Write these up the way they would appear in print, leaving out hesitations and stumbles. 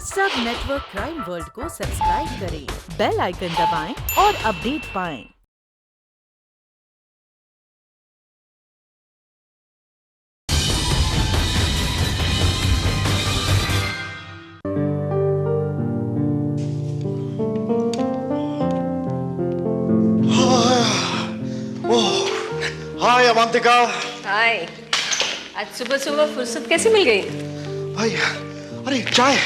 सब network crime world को subscribe करें, बेल आइकन दबाएं और अपडेट पाएं। हाय अवंतिका। हाय, आज सुबह सुबह फुर्सत कैसे मिल गई? भाई, अरे चाय।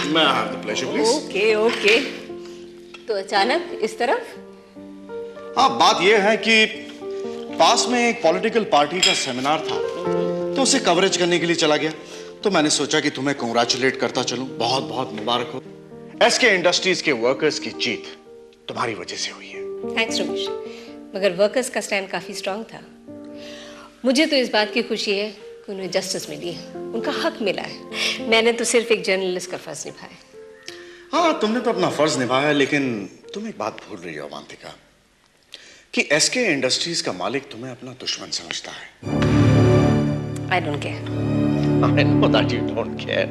मैं have the pleasure please. Okay okay. तो अचानक इस तरफ? हाँ, बात यह है कि पास में एक पॉलिटिकल पार्टी का सेमिनार था, तो उसे कवरेज करने के लिए चला गया। तो मैंने सोचा कि तुम्हें कांग्रेचुलेट करता चलूं। बहुत बहुत मुबारक हो। एसके इंडस्ट्रीज के वर्कर्स की जीत तुम्हारी वजह से हुई है। थैंक्स रमेश, मगर वर्कर्स का स्टैंड काफी स्ट्रांग था। मुझे तो इस बात की खुशी है कि उन्हें जस्टिस मिली है, उनका हक मिला है। मैंने तो सिर्फ एक जर्नलिस्ट का फर्ज निभाया। हाँ, तुमने तो अपना फर्ज निभाया, लेकिन तुम एक बात भूल रही हो अवंतिका, कि एसके इंडस्ट्रीज का मालिक तुम्हें अपना दुश्मन समझता है। I don't care. I know that you don't care.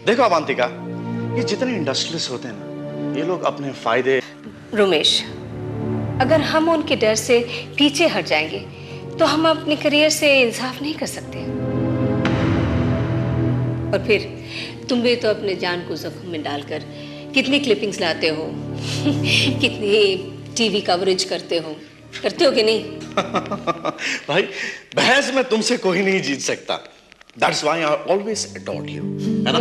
देखो अवंतिका, ये जितने इंडस्ट्रियलिस्ट होते हैं ना, ये लोग अपने फायदे। रमेश, अगर हम उनके डर से पीछे हट जाएंगे तो हम अपने करियर से इंसाफ नहीं कर सकते। और फिर तुम भी तो अपने जान को जख्म में डालकर कितनी क्लिपिंग्स लाते हो कितनी टीवी कवरेज करते हो कि नहीं? भाई, बहस में तुमसे कोई नहीं जीत सकता। That's why I always adored you, है ना?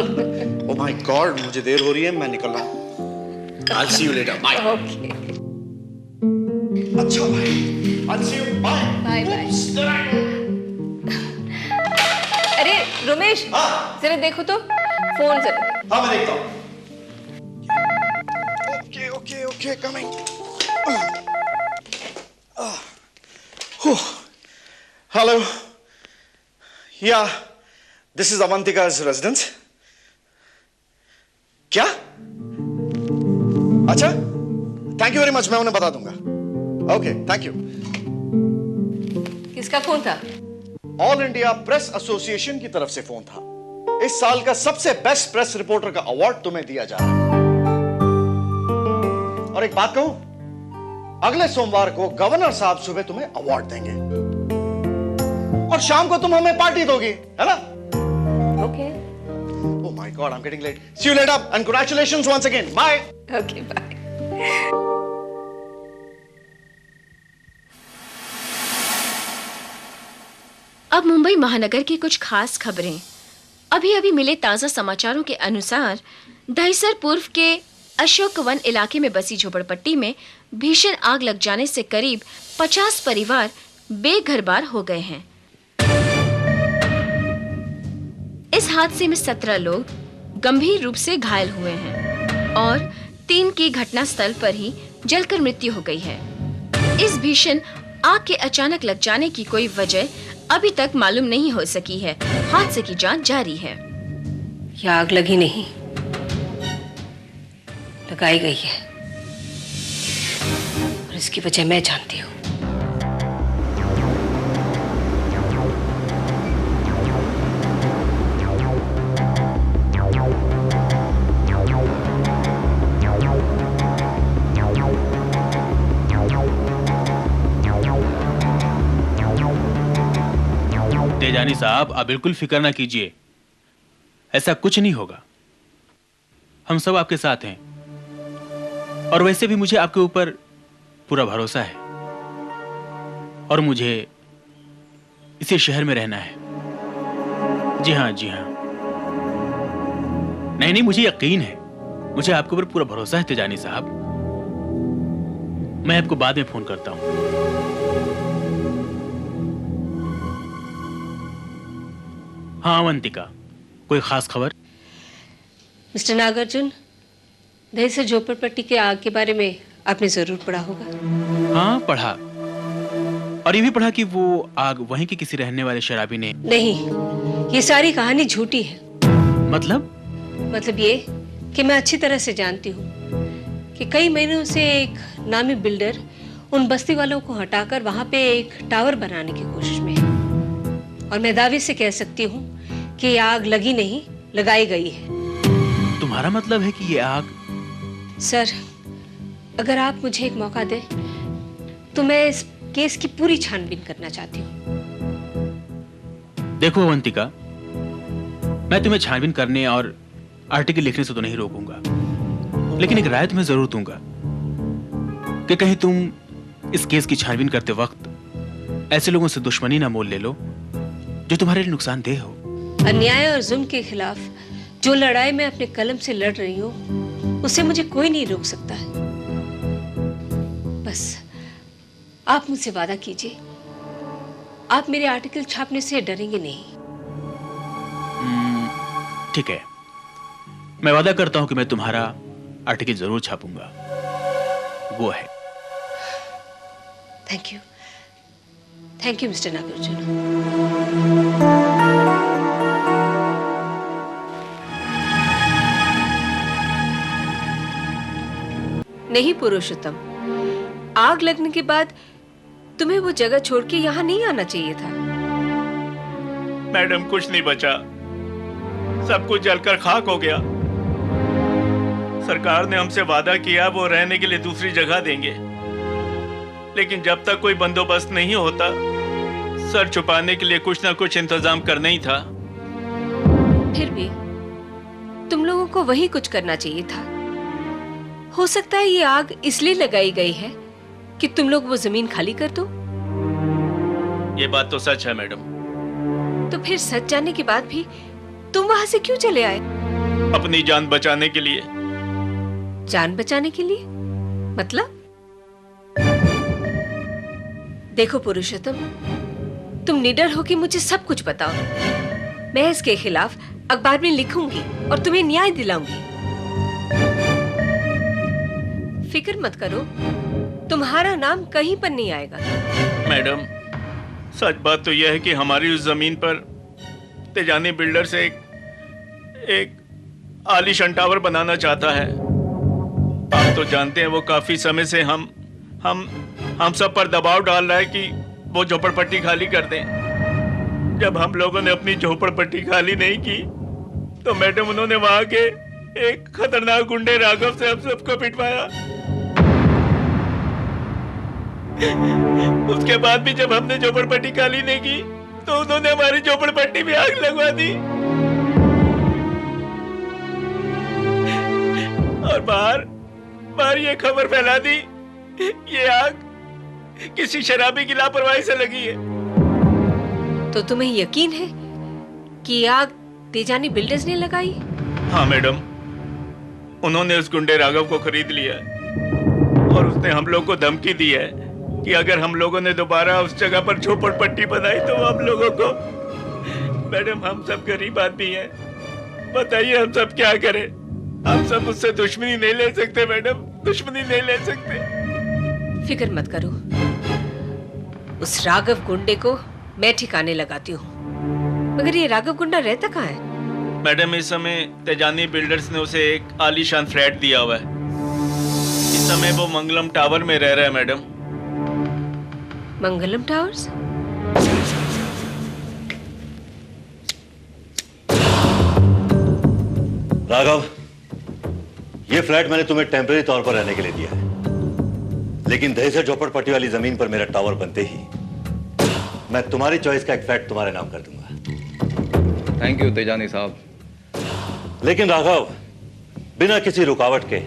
Oh my God, मुझे देर हो रही है, मैं निकल रहा हूँ। I'll see you later. Bye. Okay. अच्छा भाई, I'll see you. Bye. Bye bye. अरे रमेश, जरा देखो तो फोन जरा। हाँ, मैं देखता हूँ। Okay, coming. Hello. Yeah, this is Avantika's residence. क्या? अच्छा, थैंक यू वेरी मच, मैं उन्हें बता दूंगा। Okay, thank you. किसका फोन था? ऑल इंडिया प्रेस एसोसिएशन की तरफ से फोन था। इस साल का सबसे बेस्ट प्रेस रिपोर्टर का अवार्ड तुम्हें दिया जा रहा है। और एक बात कहूं, अगले सोमवार को गवर्नर साहब सुबह तुम्हें अवार्ड देंगे और शाम को तुम हमें पार्टी दोगी, है ना? Okay. Oh my God, I'm getting late. See you later and congratulations once again. Bye. Okay, bye. अब मुंबई महानगर की कुछ खास खबरें। अभी अभी मिले ताजा समाचारों के अनुसार दहिसर पूर्व के अशोक वन इलाके में बसी झोपड़पट्टी में भीषण आग लग जाने से करीब 50 परिवार बेघर-बार हो गए हैं। इस हादसे में 17 लोग गंभीर रूप से घायल हुए हैं और 3 की घटनास्थल पर ही जलकर मृत्यु हो गई है। इस भीषण आग के अचानक लग जाने की कोई वजह अभी तक मालूम नहीं हो सकी है। हादसे की जांच जारी है। यह आग लगी नहीं, लगाई गई है और इसकी वजह मैं जानती हूँ। तेजानी साहब, आप बिल्कुल फिक्र ना कीजिए, ऐसा कुछ नहीं होगा। हम सब आपके साथ हैं और वैसे भी मुझे आपके ऊपर पूरा भरोसा है और मुझे इसी शहर में रहना है। जी हाँ, जी हाँ। नहीं, मुझे यकीन है, मुझे आपके ऊपर पूरा भरोसा है तेजानी साहब। मैं आपको बाद में फोन करता हूँ। हाँ अवंतिका, कोई खास खबर? मिस्टर नागार्जुन, दहिसर झोपड़पट्टी के आग के बारे में आपने जरूर पढ़ा होगा। हाँ, पढ़ा। और ये भी पढ़ा कि वो आग वहीं के किसी रहने वाले शराबी ने। नहीं, ये सारी कहानी झूठी है। मतलब ये कि मैं अच्छी तरह से जानती हूँ कि कई महीनों से एक नामी बिल्डर उन बस्ती वालों को हटाकर वहां पे एक टावर बनाने की कोशिश में है। और मैं दावे से कह सकती हूँ कि आग लगी नहीं, लगाई गई है। तुम्हारा मतलब है कि ये आग? सर, अगर आप मुझे एक मौका दें तो मैं इस केस की पूरी छानबीन करना चाहती हूँ। देखो अवंतिका, मैं तुम्हें छानबीन करने और आर्टिकल लिखने से तो नहीं रोकूंगा, लेकिन एक राय तुम्हें जरूर दूंगा कि कहीं तुम इस केस की छानबीन करते वक्त ऐसे लोगों से दुश्मनी ना मोल ले लो जो तुम्हारे लिए नुकसानदेह हो। अन्याय और जुल्म के खिलाफ जो लड़ाई मैं अपने कलम से लड़ रही हूँ, उससे मुझे कोई नहीं रोक सकता है। बस आप मुझसे वादा कीजिए, आप मेरे आर्टिकल छापने से डरेंगे नहीं। ठीक है, मैं वादा करता हूं कि मैं तुम्हारा आर्टिकल जरूर छापूंगा। वो है। Thank you mister Nagarjun. नहीं पुरुषोत्तम, आग लगने के बाद तुम्हें वो जगह छोड़ के यहाँ नहीं आना चाहिए था। मैडम, कुछ नहीं बचा, सब कुछ जलकर खाक हो गया। सरकार ने हमसे वादा किया वो रहने के लिए दूसरी जगह देंगे, लेकिन जब तक कोई बंदोबस्त नहीं होता, सर छुपाने के लिए कुछ ना कुछ इंतजाम करना ही था। फिर भी तुम लोगों को वही कुछ करना चाहिए था। हो सकता है ये आग इसलिए लगाई गई है कि तुम लोग वो जमीन खाली कर दो। ये बात तो सच है मैडम। तो फिर सच जानने के बाद भी तुम वहां से क्यों चले आए? अपनी जान बचाने के लिए। जान बचाने के लिए? मतलब? देखो पुरुषोत्तम, तुम निडर हो कि मुझे सब कुछ बताओ। मैं इसके खिलाफ अखबार में लिखूंगी और तुम्हें न्याय दिलाऊंगी। फिक्र मत करो, तुम्हारा नाम कहीं पर नहीं आएगा। मैडम, सच बात तो यह है कि हमारी उस जमीन पर तेजानी बिल्डर से एक आलीशान टावर बनाना चाहता है। आप तो जानते हैं वो काफी समय से हम सब पर दबाव डाल रहा है कि वो झोपड़पट्टी खाली कर दें। जब हम लोगों ने अपनी झोपड़पट्टी खाली नहीं की तो मैडम उन्होंने वहां के एक खतरनाक गुंडे राघव से हम सबको पिटवाया। उसके बाद भी जब हमने झोपड़पट्टी खाली नहीं की तो उन्होंने हमारी झोपड़पट्टी में आग लगवा दी और बाहर ये खबर फैला दी ये आग किसी शराबी की लापरवाही से लगी है। तो तुम्हें यकीन है कि ये आग तेजानी बिल्डर्स ने लगाई? हाँ मैडम, उन्होंने उस गुंडे राघव को खरीद लिया है और उसने हम लोग को धमकी दी है कि अगर हम लोगों ने दोबारा उस जगह पर झोपड़पट्टी बनाई तो हम लोगों को। मैडम, हम सब गरीब आदमी हैं, बताइए हम सब क्या करें? हम सब उससे दुश्मनी नहीं ले सकते मैडम, दुश्मनी नहीं ले सकते। फिक्र मत करो, उस राघव गुंडे को मैं ठिकाने लगाती हूँ। मगर ये राघव गुंडा रहता कहाँ है? मैडम, इस समय तेजानी बिल्डर्स ने उसे एक आलीशान फ्लैट दिया हुआ है। इस समय वो मंगलम टावर में रह रहा है मैडम। मंगलम टावर्स? राघव, ये फ्लैट मैंने तुम्हें टेम्परेरी तौर पर रहने के लिए दिया है, लेकिन दहेसर झोपड़पट्टी वाली जमीन पर मेरा टावर बनते ही मैं तुम्हारी चॉइस का एक फ्लैट तुम्हारे नाम कर दूंगा। थैंक यू तेजानी साहब। लेकिन राघव, बिना किसी रुकावट के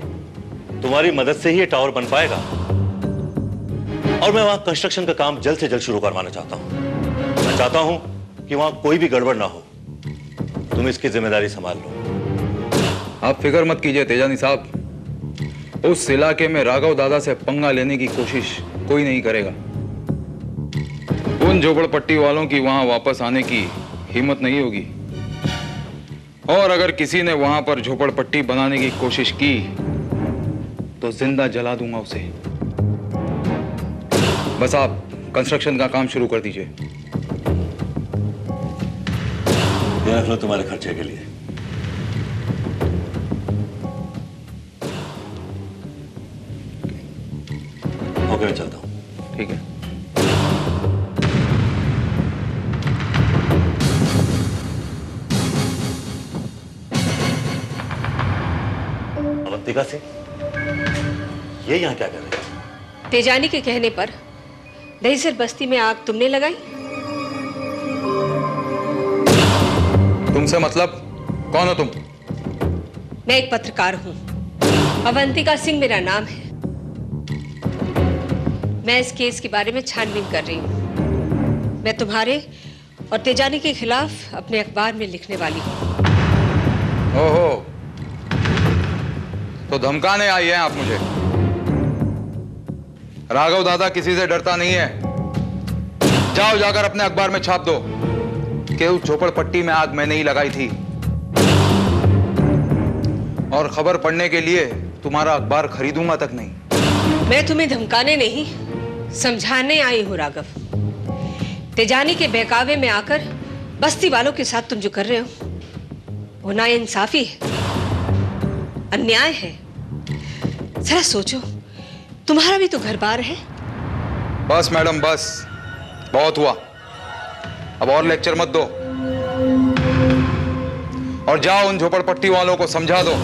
तुम्हारी मदद से ही ये टावर बन पाएगा और मैं वहां कंस्ट्रक्शन का काम जल्द से जल्द शुरू करवाना चाहता हूं। मैं चाहता हूं कि वहां कोई भी गड़बड़ ना हो। तुम इसकी जिम्मेदारी संभाल लो। आप फिक्र मत कीजिए तेजानी साहब, उस इलाके में राघव दादा से पंगा लेने की कोशिश कोई नहीं करेगा। उन झोपड़पट्टी वालों की वहां वापस आने की हिम्मत नहीं होगी और अगर किसी ने वहां पर झोपड़पट्टी बनाने की कोशिश की तो जिंदा जला दूंगा उसे। बस आप कंस्ट्रक्शन का काम शुरू कर दीजिए। ये रख लो तुम्हारे खर्चे के लिए। ओके, मैं चलता हूं। ठीक है। अवंतिका सिंह, ये यहाँ क्या कर रहे हैं? तेजानी के कहने पर दहीसर बस्ती में आग तुमने लगाई? तुमसे मतलब? कौन हो तुम? मैं एक पत्रकार हूं, अवंतिका सिंह मेरा नाम है। मैं इस केस के बारे में छानबीन कर रही हूं। मैं तुम्हारे और तेजानी के खिलाफ अपने अखबार में लिखने वाली हूं। ओहो, तो धमकाने आई हैं आप मुझे? राघव दादा किसी से डरता नहीं है। जाओ, जाकर अपने अखबार में छाप दो कि उस झोपड़पट्टी में आग मैंने ही लगाई थी। और खबर पढ़ने के लिए तुम्हारा अखबार खरीदूंगा तक नहीं। मैं तुम्हें धमकाने नहीं, समझाने आई हूं राघव। तेजानी के बहकावे में आकर बस्ती वालों के साथ तुम जो कर रहे हो वो नाइंसाफी है, अन्याय है। जरा सोचो, तुम्हारा भी तो घर बार है। बस मैडम, बस, बहुत हुआ। अब और लेक्चर मत दो और जाओ उन झोपड़पट्टी वालों को समझा दो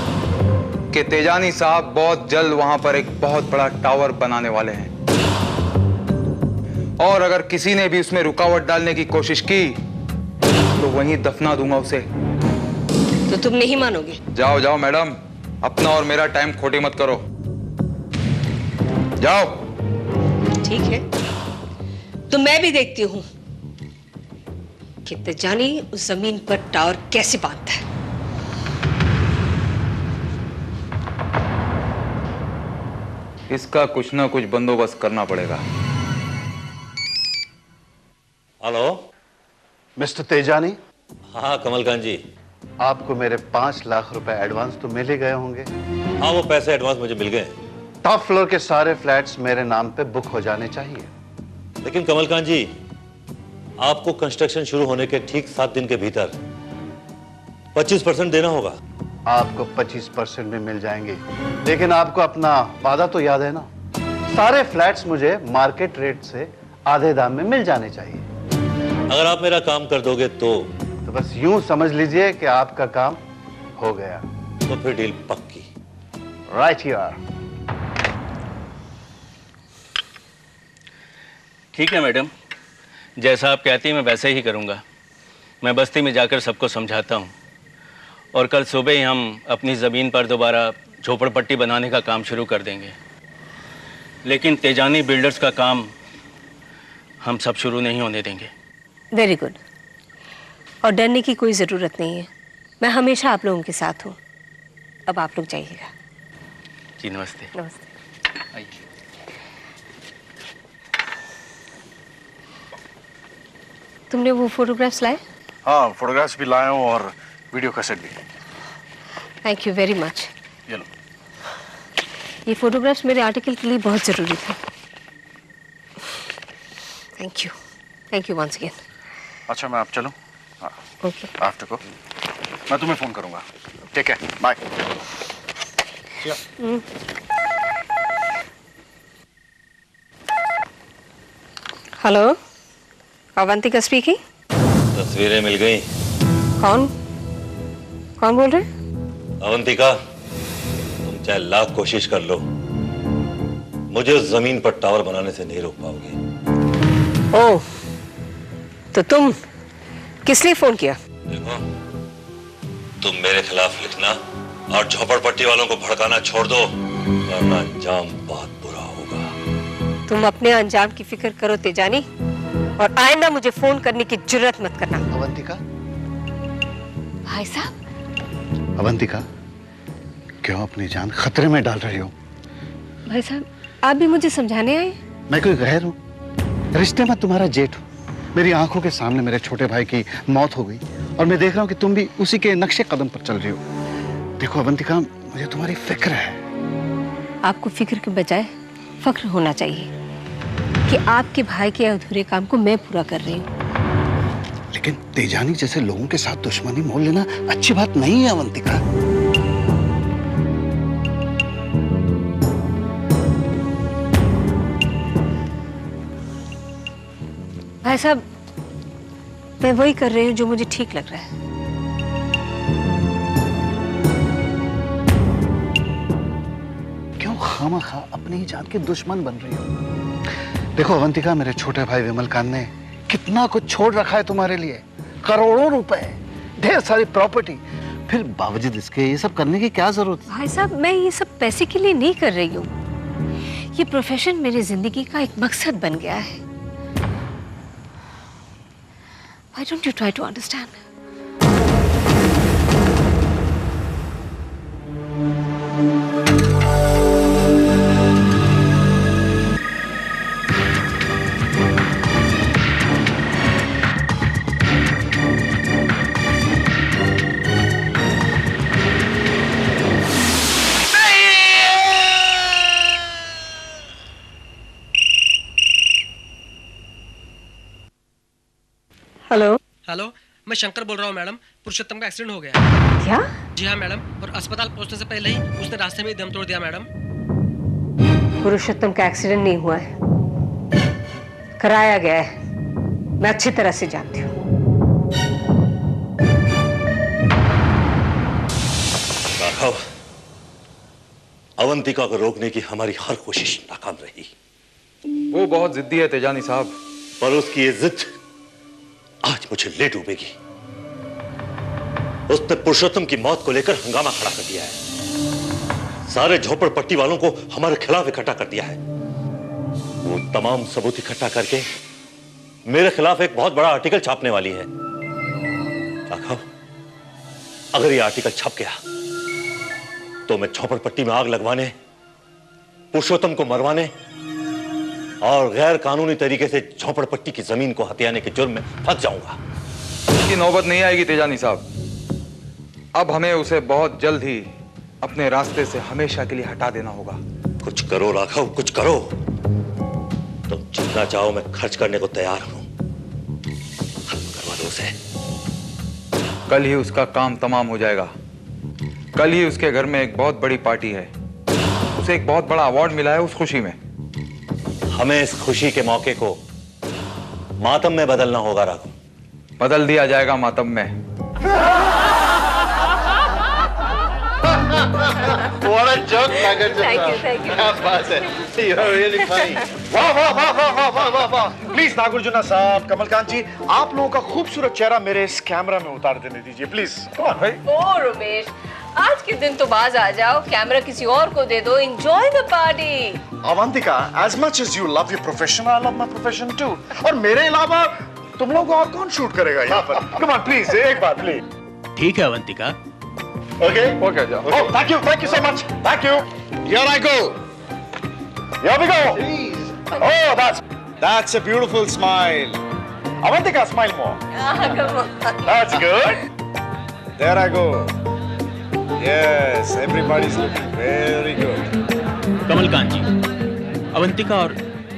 कि तेजानी साहब बहुत जल्द वहां पर एक बहुत बड़ा टावर बनाने वाले हैं, और अगर किसी ने भी उसमें रुकावट डालने की कोशिश की तो वहीं दफना दूंगा उसे। तो तुम नहीं मानोगे? जाओ जाओ मैडम, अपना और मेरा टाइम खोटी मत करो। जाओ। ठीक है, तो मैं भी देखती हूं कि तेजानी उस जमीन पर टावर कैसे बांधता है। इसका कुछ ना कुछ बंदोबस्त करना पड़ेगा। हेलो मिस्टर तेजानी, हाँ कमलकांत जी। आपको मेरे 5 लाख रुपए एडवांस तो मिल ही गए होंगे। हाँ, वो पैसे एडवांस मुझे मिल गए। टॉप फ्लोर के सारे फ्लैट्स मेरे नाम पे बुक हो जाने चाहिए। लेकिन कमलकांत जी, आपको कंस्ट्रक्शन शुरू होने के ठीक 7 दिन के भीतर 25% देना होगा। आपको 25% भी मिल जाएंगे, लेकिन आपको अपना वादा तो याद है ना? सारे फ्लैट्स मुझे मार्केट रेट से आधे दाम में मिल जाने चाहिए। अगर आप मेरा काम कर दोगे तो बस यूं समझ लीजिए कि आपका काम हो गया। तो फिर डील पक्की। राइट यार। ठीक है मैडम, जैसा आप कहती हैं मैं वैसे ही करूँगा। मैं बस्ती में जाकर सबको समझाता हूँ और कल सुबह ही हम अपनी ज़मीन पर दोबारा झोपड़पट्टी बनाने का काम शुरू कर देंगे। लेकिन तेजानी बिल्डर्स का काम हम सब शुरू नहीं होने देंगे। Very good. और डरने की कोई ज़रूरत नहीं है, मैं हमेशा आप लोगों के साथ हूँ। अब आप लोग जाइएगा। जी नमस्ते। नमस्ते। आइए। तुमने वो फोटोग्राफ्स लाए? हाँ, फोटोग्राफ्स भी लाया हूँ और वीडियो कैसेट भी। Thank you very much. ये लो। ये फोटोग्राफ्स मेरे आर्टिकल के लिए बहुत ज़रूरी थे। Thank you once again. अच्छा, मैं अब चलूँ? ओके। आफ्टर को मैं तुम्हें फोन करूंगा। ठीक है, बाय। Hello, Avantika speaking. तस्वीरें मिल गई। कौन बोल रहे? अवंतिका, तुम चाहे लाख कोशिश कर लो, मुझे उस जमीन पर टावर बनाने से नहीं रोक पाओगे। ओह, तो तुम किस लिए फोन किया? देखो, तुम मेरे खिलाफ लिखना और झोपड़पट्टी वालों को भड़काना छोड़ दो, वरना अंजाम बहुत बुरा होगा। तुम अपने अंजाम की फिक्र करो तेजानी, और आइंदा मुझे फोन करने की जुर्रत मत करना। अवंतिका, भाई साहब। अवंतिका, क्यों अपनी जान खतरे में डाल रही हो? भाई साहब, आप भी मुझे समझाने आए? मैं कोई गैर हूँ? रिश्ते में तुम्हारा जेठ हूँ। मेरी आंखों के सामने मेरे छोटे भाई की मौत हो गई और मैं देख रहा हूँ कि तुम भी उसी के नक्शे कदम पर चल रही हो। देखो अवंतिका, मुझे तुम्हारी फिक्र है। आपको फिक्र के बजाय फख्र होना चाहिए कि आपके भाई के अधूरे काम को मैं पूरा कर रही हूँ। लेकिन तेजानी जैसे लोगों के साथ दुश्मनी मोल लेना अच्छी बात नहीं है अवंतिका। भाई साहब, मैं वही कर रही हूँ जो मुझे ठीक लग रहा है। खामखा अपनी ही जान की दुश्मन बन रही हो। देखो अवंतिका, मेरे छोटे भाई विमलकांत ने कितना कुछ छोड़ रखा है तुम्हारे लिए, करोड़ों रुपए, ढेर सारी प्रॉपर्टी, फिर बावजूद इसके ये सब करने की क्या जरूरत है? भाई साहब, मैं ये सब पैसे के लिए नहीं कर रही हूँ। ये प्रोफेशन मेरी जिंदगी का एक मकसद बन गया है। Why don't you try to understand? Hello hello, मैं शंकर बोल रहा हूँ मैडम। पुरुषोत्तम का एक्सीडेंट हो गया। क्या? जी हाँ मैडम, और अस्पताल पहुँचने से पहले ही उसने रास्ते में ही दम तोड़ दिया मैडम। पुरुषोत्तम का एक्सीडेंट नहीं हुआ है, कराया गया है। मैं अच्छी तरह से जानती हूँ। राघव, अवंतिका को रोकने की हमारी हर कोशिश नाकाम रही। वो बहुत जिद्दी है तेजानी साहब, पर उसकी ये जिद आज मुझे ले डूबेगी। उसने पुरुषोत्तम की मौत को लेकर हंगामा खड़ा कर दिया है, सारे झोपड़पट्टी वालों को हमारे खिलाफ इकट्ठा कर दिया है। वो तमाम सबूत इकट्ठा करके मेरे खिलाफ एक बहुत बड़ा आर्टिकल छापने वाली है। राघव, अगर ये आर्टिकल छप गया तो मैं झोपड़पट्टी में आग लगवाने, पुरुषोत्तम को मरवाने और गैर कानूनी तरीके से झोपड़पट्टी की जमीन को हथियाने के जुर्म में फंस जाऊंगा। उसकी नौबत नहीं आएगी तेजानी साहब। अब हमें उसे बहुत जल्द ही अपने रास्ते से हमेशा के लिए हटा देना होगा। कुछ करो राघव, कुछ करो। तुम जितना चाहो मैं खर्च करने को तैयार हूं। खत्म करवा दो उसे। कल ही उसका काम तमाम हो जाएगा। कल ही उसके घर में एक बहुत बड़ी पार्टी है। उसे एक बहुत बड़ा अवार्ड मिला है उस खुशी में। हमें इस खुशी के मौके को मातम में बदलना होगा राघव। बदल दिया जाएगा मातम में। What a joke, Nagar ji. Thank you, thank you. क्या बात है? You are really funny. वाह वाह वाह वाह वाह वाह वाह वाह। प्लीज नागार्जुन साहब, कमलकांत जी, आप लोगों का खूबसूरत चेहरा मेरे इस कैमरा में उतार देने दीजिए प्लीज। कम ऑन भाई। ओ रमेश, आज के दिन तो बाज आ जाओ, कैमरा किसी और को दे दो। Enjoy the party. Avantika, as much as you love your profession, I love my profession too. और मेरे अलावा तुम लोगों को और कौन शूट करेगा यहाँ पर? Come on, please, एक बार प्लीज। ठीक है अवंतिका। Okay? ओके जाओ। Oh, thank you so much. Thank you. Here I go. Here we go. Oh, that's a beautiful smile. Avantika, smile more. Come on. That's good. There I go. Yes, everybody's looking very good. Kamalkant ji, Avantika और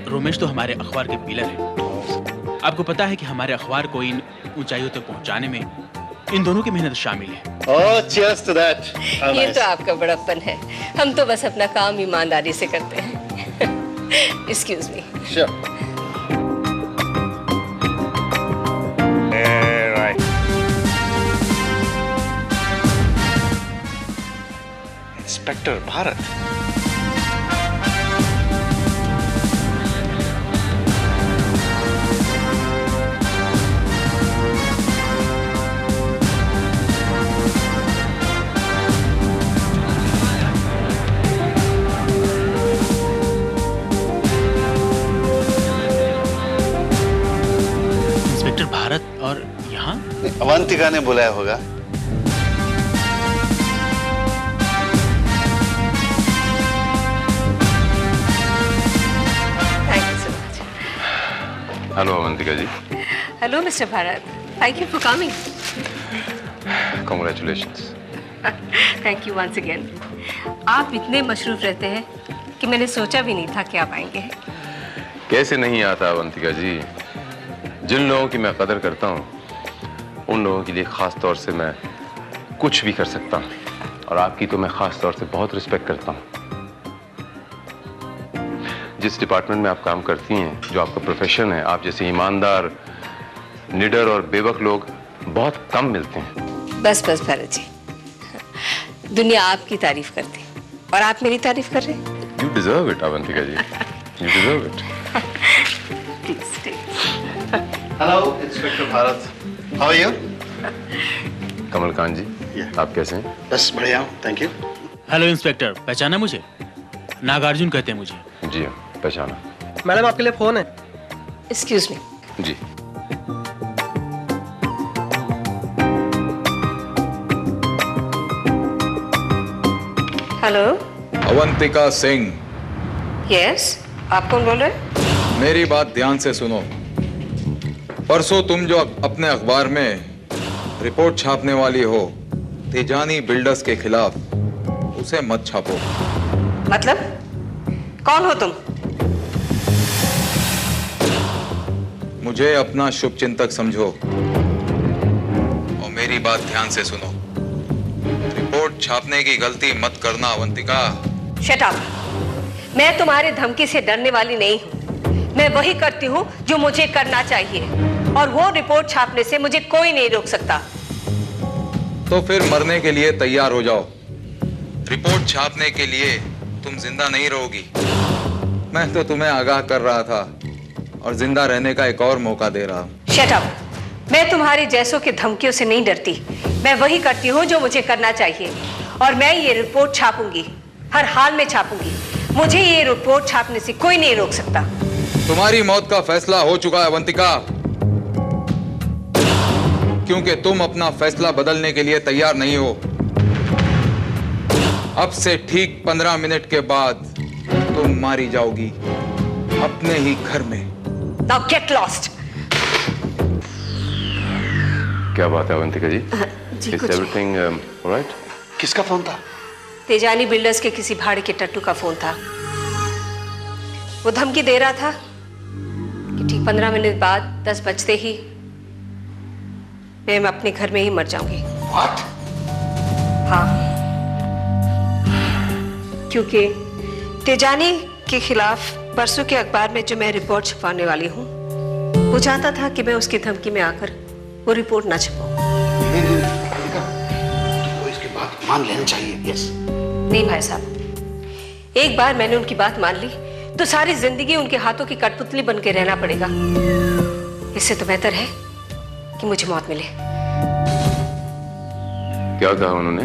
रोमेश तो हमारे अखबार के pillar हैं। आपको पता है कि हमारे अखबार को इन ऊंचाइयों तक पहुंचाने में इन दोनों की मेहनत शामिल है। Oh, cheers to that. How ये nice. तो आपका बड़प्पन है। हम तो बस अपना काम ईमानदारी से करते हैं। Excuse me. Sure. Right. Inspector Bharat. Bharat और यहाँ अवंतिका ने बुलाया होगा। Thank you so much. Hello Avantika ji. Hello, Mr. Bharat. Thank you for coming. Congratulations. Thank you once again. आप इतने मशरूफ रहते हैं कि मैंने सोचा भी नहीं था कि आप आएंगे। कैसे नहीं आता अवंतिका जी। जिन लोगों की मैं कदर करता हूँ उन लोगों के लिए खास तौर से मैं कुछ भी कर सकता हूँ, और आपकी तो मैं खास तौर से बहुत रिस्पेक्ट करता हूँ। जिस डिपार्टमेंट में आप काम करती हैं, जो आपका प्रोफेशन है, आप जैसे ईमानदार, निडर और बेवक लोग बहुत कम मिलते हैं। बस बस भरत जी, दुनिया आपकी तारीफ करती और आप मेरी तारीफ कर रहे हैं। You deserve it, Avantika ji. You deserve it. Please stay. Hello inspector Bharat, how are you? Kamalkant ji, आप कैसे हैं? बस बढ़िया हूँ, थैंक यू। हेलो इंस्पेक्टर, पहचाना मुझे? नागार्जुन कहते हैं मुझे। जी हाँ, पहचाना। मैडम आपके लिए फोन है। Excuse me. जी। हेलो। अवंतिका सिंह। यस, आप कौन बोल रहे हैं? मेरी बात ध्यान से सुनो। परसों तुम जो अपने अखबार में रिपोर्ट छापने वाली हो तेजानी बिल्डर्स के खिलाफ, उसे मत छापो। मतलब कौन हो तुम? मुझे अपना शुभचिंतक समझो और मेरी बात ध्यान से सुनो। रिपोर्ट छापने की गलती मत करना अवंतिका। Shut up. मैं तुम्हारी धमकी से डरने वाली नहीं हूँ। मैं वही करती हूँ जो मुझे करना चाहिए, और वो रिपोर्ट छापने से मुझे कोई नहीं रोक सकता। तो फिर मरने के लिए तैयार हो जाओ। रिपोर्ट छापने के लिए तुम जिंदा नहीं रहोगी। मैं तो तुम्हें आगाह कर रहा था और जिंदा रहने का एक और मौका दे रहा हूँ। Shut up. मैं तुम्हारी जैसों की धमकियों से नहीं डरती। मैं वही करती हूँ जो मुझे करना चाहिए, और मैं ये रिपोर्ट छापूंगी, हर हाल में छापूंगी। मुझे ये रिपोर्ट छापने से कोई नहीं रोक सकता। तुम्हारी मौत का फैसला हो चुका है अवंतिका, क्योंकि तुम अपना फैसला बदलने के लिए तैयार नहीं हो। अब से ठीक 15 मिनट के बाद तुम मारी जाओगी अपने ही घर में। Now get lost. क्या बात है अवंतिका जी? जी, Is कुछ everything all right? किसका फोन था? तेजानी बिल्डर्स के किसी भाड़े के टट्टू का फोन था। वो धमकी दे रहा था कि ठीक 15 मिनट बाद 10 बजते ही मैं अपने घर में ही मर जाऊंगी। What? हाँ, क्योंकि तेजानी के खिलाफ परसों के अखबार में जो मैं रिपोर्ट छपवाने वाली हूँ, वो चाहता था कि मैं उसकी धमकी में आकर वो रिपोर्ट ना छपाऊं। तुमको इसकी बात मान लेनी चाहिए। यस। नहीं भाई साहब, एक बार मैंने उनकी बात मान ली तो सारी जिंदगी उनके हाथों की कठपुतली बन के रहना पड़ेगा। इससे तो बेहतर है कि मुझे मौत मिले। क्या कहा उन्होंने?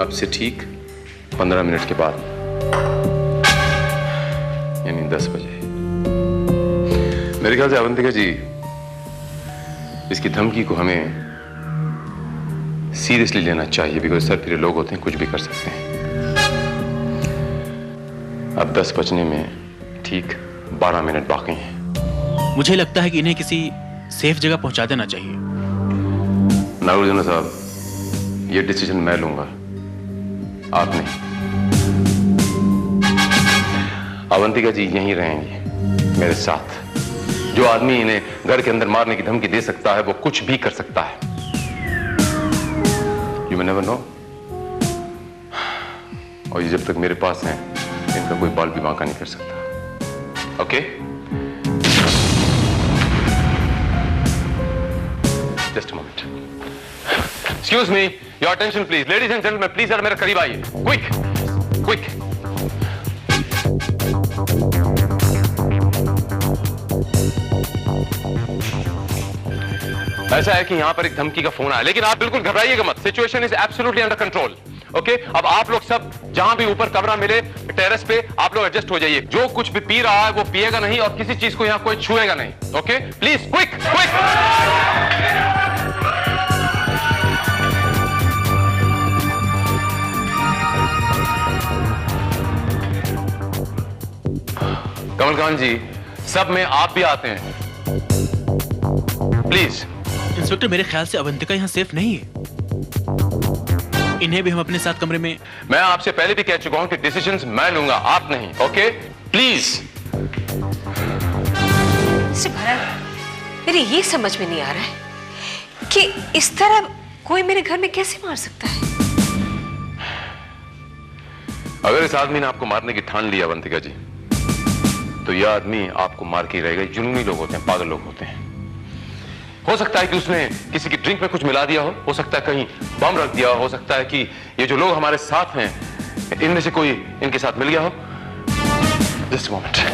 अब से ठीक 15 मिनट के बाद, यानी 10 बजे। मेरे ख्याल से अवंतिका जी, इसकी धमकी को हमें सीरियसली लेना चाहिए, बिकॉज सर फिर लोग होते हैं, कुछ भी कर सकते हैं। अब 10 बजने में ठीक 12 मिनट बाकी हैं। मुझे लगता है कि इन्हें किसी सेफ जगह पहुंचा देना चाहिए। नागार्जुन साहब, ये डिसीजन मैं लूंगा, आप नहीं। अवंतिका जी यहीं रहेंगी मेरे साथ। जो आदमी इन्हें घर के अंदर मारने की धमकी दे सकता है, वो कुछ भी कर सकता है। You may never know। और ये जब तक मेरे पास हैं, इनका कोई बाल भी बांका नहीं कर सकता। Okay? Just a moment। Excuse me, your attention please, ladies and gentlemen, please जरा मेरे करीब आइए। Quick, quick। ऐसा है कि यहाँ पर एक धमकी का फोन आया, लेकिन आप बिल्कुल घबराइएगा मत। Situation is absolutely under control. Okay, अब आप लोग सब जहां भी ऊपर कमरा मिले टेरेस पे आप लोग एडजस्ट हो जाइए। जो कुछ भी पी रहा है वो पिएगा नहीं, और किसी चीज को यहाँ कोई छुएगा नहीं। Okay, please quick quick. Kamalkant ji, सब में आप भी आते हैं प्लीज। इंस्पेक्टर, मेरे ख्याल से अवंतिका यहाँ सेफ नहीं है। इन्हें भी हम अपने साथ कमरे में। मैं आपसे पहले भी कह चुका हूं कि डिसीजंस मैं लूंगा, आप नहीं। Okay, please. मेरे ये समझ में नहीं आ रहा है कि इस तरह कोई मेरे घर में कैसे मार सकता है। अगर इस आदमी ने आपको मारने की ठान ली अवंतिका जी, तो यह आदमी आपको मार के रहेगा। जुनूनी लोग होते हैं, पागल लोग होते हैं। हो सकता है कि उसने किसी की ड्रिंक में कुछ मिला दिया हो सकता है कहीं बम रख दिया हो सकता है कि ये जो लोग हमारे साथ हैं इनमें से कोई इनके साथ मिल गया हो? Just moment.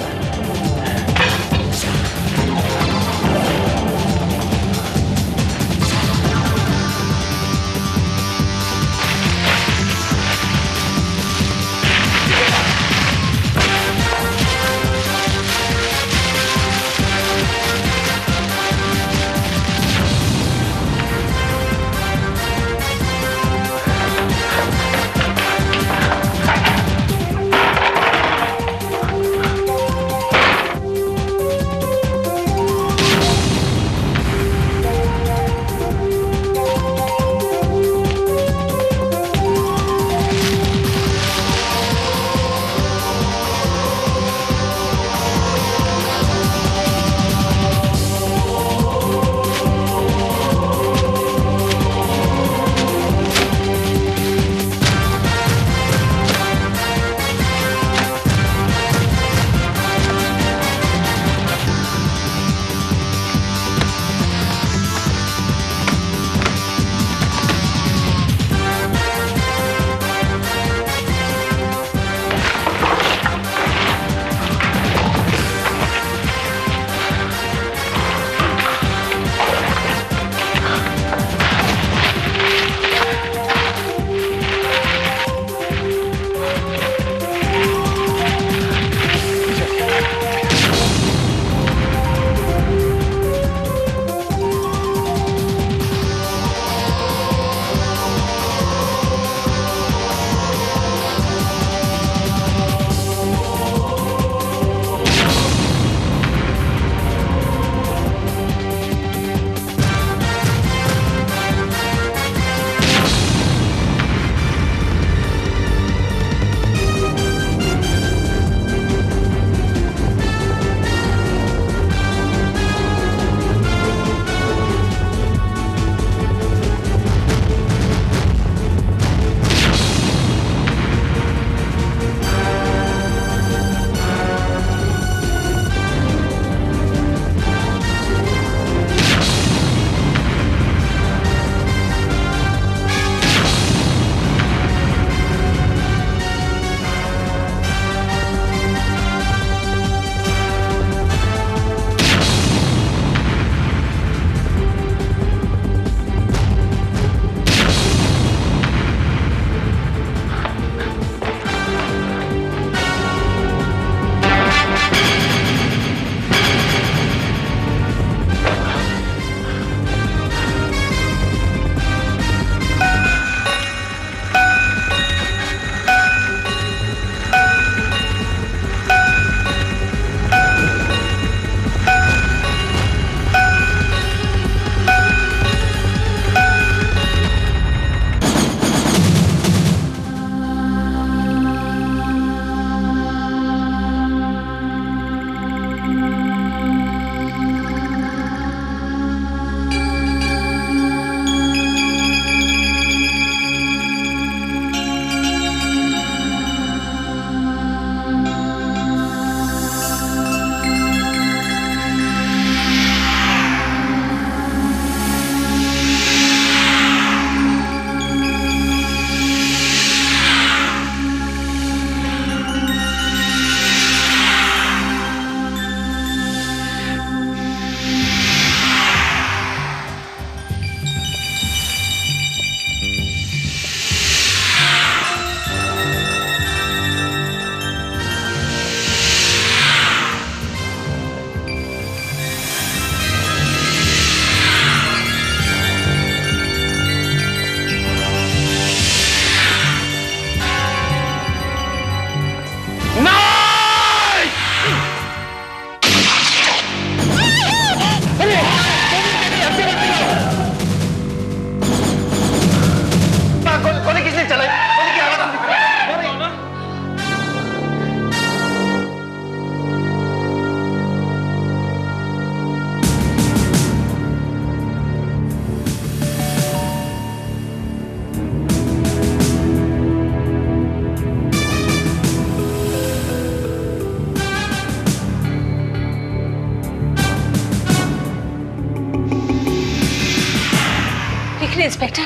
इंस्पेक्टर,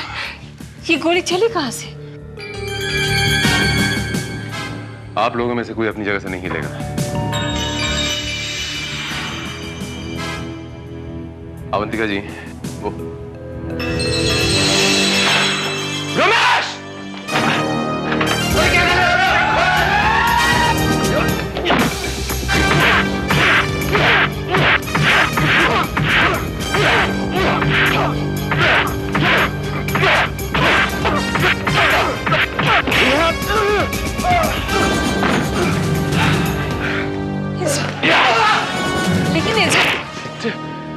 ये गोली चली कहाँ से? आप लोगों में से कोई अपनी जगह से नहीं हिलेगा। अवंतिका जी, वो रमेश!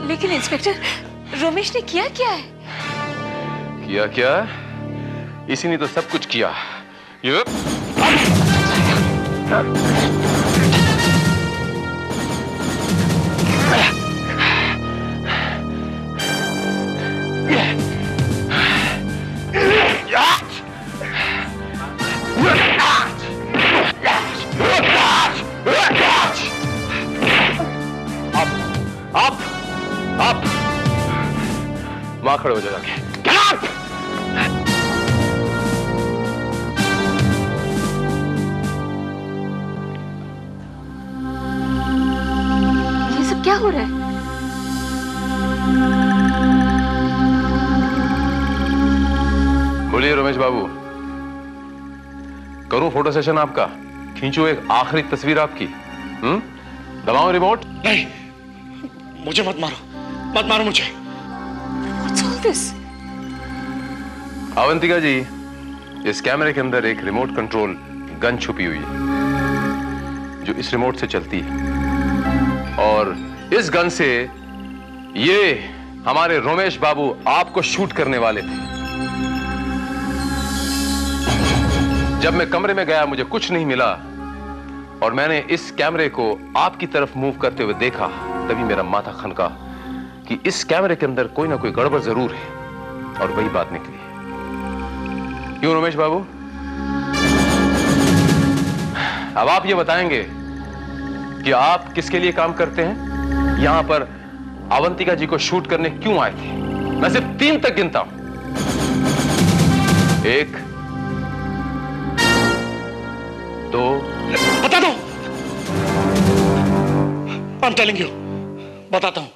लेकिन इंस्पेक्टर, रमेश ने किया क्या है? किया क्या? इसी ने तो सब कुछ किया। ये आप वहां खड़े हो जाओ जाके। ये सब क्या हो रहा है? बोलिए रमेश बाबू, करूं फोटो सेशन आपका? खींचूं एक आखिरी तस्वीर आपकी? दबाऊं रिमोट? नहीं, मुझे मत मारो, मत मारो मुझे। What's all this? अवंतिका जी, इस कैमरे के अंदर एक रिमोट कंट्रोल गन छुपी हुई है जो इस रिमोट से चलती है, और इस गन से ये हमारे रमेश बाबू आपको शूट करने वाले थे। जब मैं कमरे में गया मुझे कुछ नहीं मिला और मैंने इस कैमरे को आपकी तरफ मूव करते हुए देखा, तभी मेरा माथा खनका कि इस कैमरे के अंदर कोई ना कोई गड़बड़ जरूर है, और वही बात निकली। क्यों रमेश बाबू? अब आप ये बताएंगे कि आप किसके लिए काम करते हैं, यहां पर अवंतिका जी को शूट करने क्यों आए थे? मैं सिर्फ 3 तक गिनता हूं। 1, 2, बता दो। I'm telling you, बताता हूं।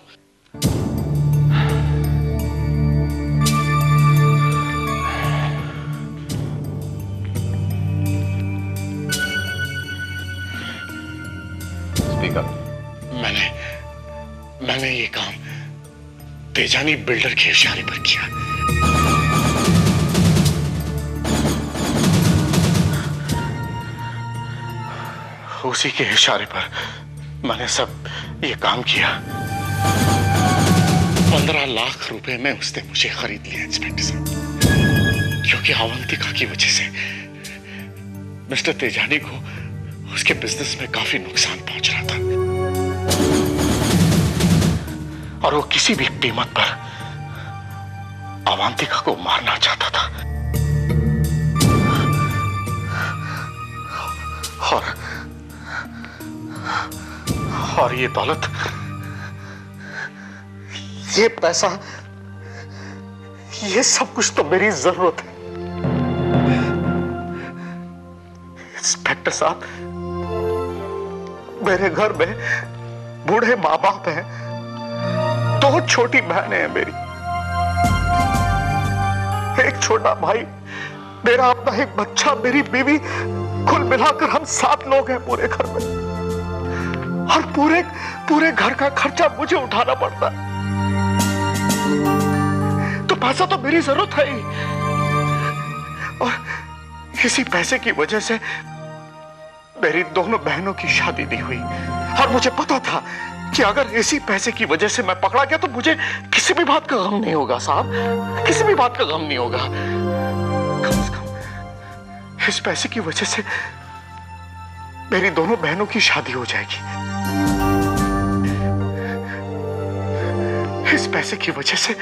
मैंने ये काम तेजानी बिल्डर के इशारे पर किया। उसी के इशारे पर मैंने सब ये काम किया। 15 लाख रुपए में उसने मुझे खरीद लिया इंस्पेक्टर साहब, क्योंकि अवंतिका की वजह से मिस्टर तेजानी को उसके बिजनेस में काफी नुकसान पहुंच रहा था, और वो किसी भी कीमत पर अवंतिका को मारना चाहता था। और ये दौलत, ये पैसा, ये सब कुछ तो मेरी जरूरत है। इंस्पेक्टर साहब, मेरे घर में बूढ़े माँ बाप हैं, 2 छोटी बहनें हैं मेरी, एक छोटा भाई, मेरा अपना एक बच्चा, मेरी बीवी, कुल मिलाकर हम 7 लोग हैं पूरे घर में, और पूरे घर का खर्चा मुझे उठाना पड़ता है। तो पैसा तो मेरी जरूरत है ही, और इसी पैसे की वजह से मेरी दोनों बहनों की शादी नहीं हुई, और मुझे पता था कि अगर इसी पैसे की वजह से मैं पकड़ा गया तो मुझे किसी भी बात का गम नहीं होगा साहब, किसी भी बात का गम नहीं होगा। कम से कम इस पैसे की वजह से मेरी दोनों बहनों की शादी हो जाएगी। इस पैसे की वजह से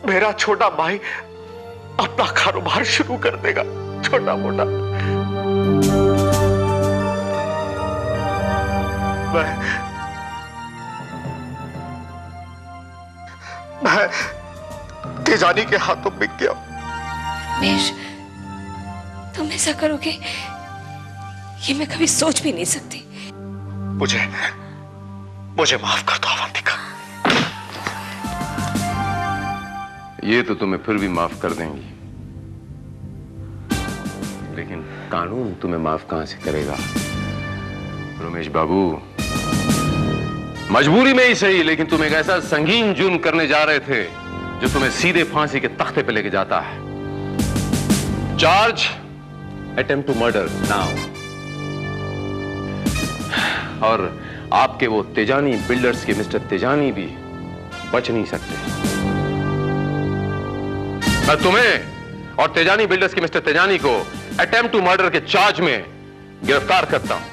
मेरा छोटा भाई अपना कारोबार शुरू कर देगा, छोटा मोटा। मैं तेजानी के हाथों बिक गया। रमेश, तुम ऐसा करोगे ये मैं कभी सोच भी नहीं सकती। मुझे माफ कर दो अवंतिका। ये तो तुम्हें फिर भी माफ कर देंगी, लेकिन कानून तुम्हें माफ कहां से करेगा? रमेश बाबू, मजबूरी में ही सही, लेकिन तुम एक ऐसा संगीन जुर्म करने जा रहे थे जो तुम्हें सीधे फांसी के तख्ते पे लेके जाता है। Charge attempt to murder now. और आपके वो तेजानी बिल्डर्स के मिस्टर तेजानी भी बच नहीं सकते। मैं तुम्हें और तेजानी बिल्डर्स के मिस्टर तेजानी को अटेम्प्ट टू मर्डर के चार्ज में गिरफ्तार करता हूं।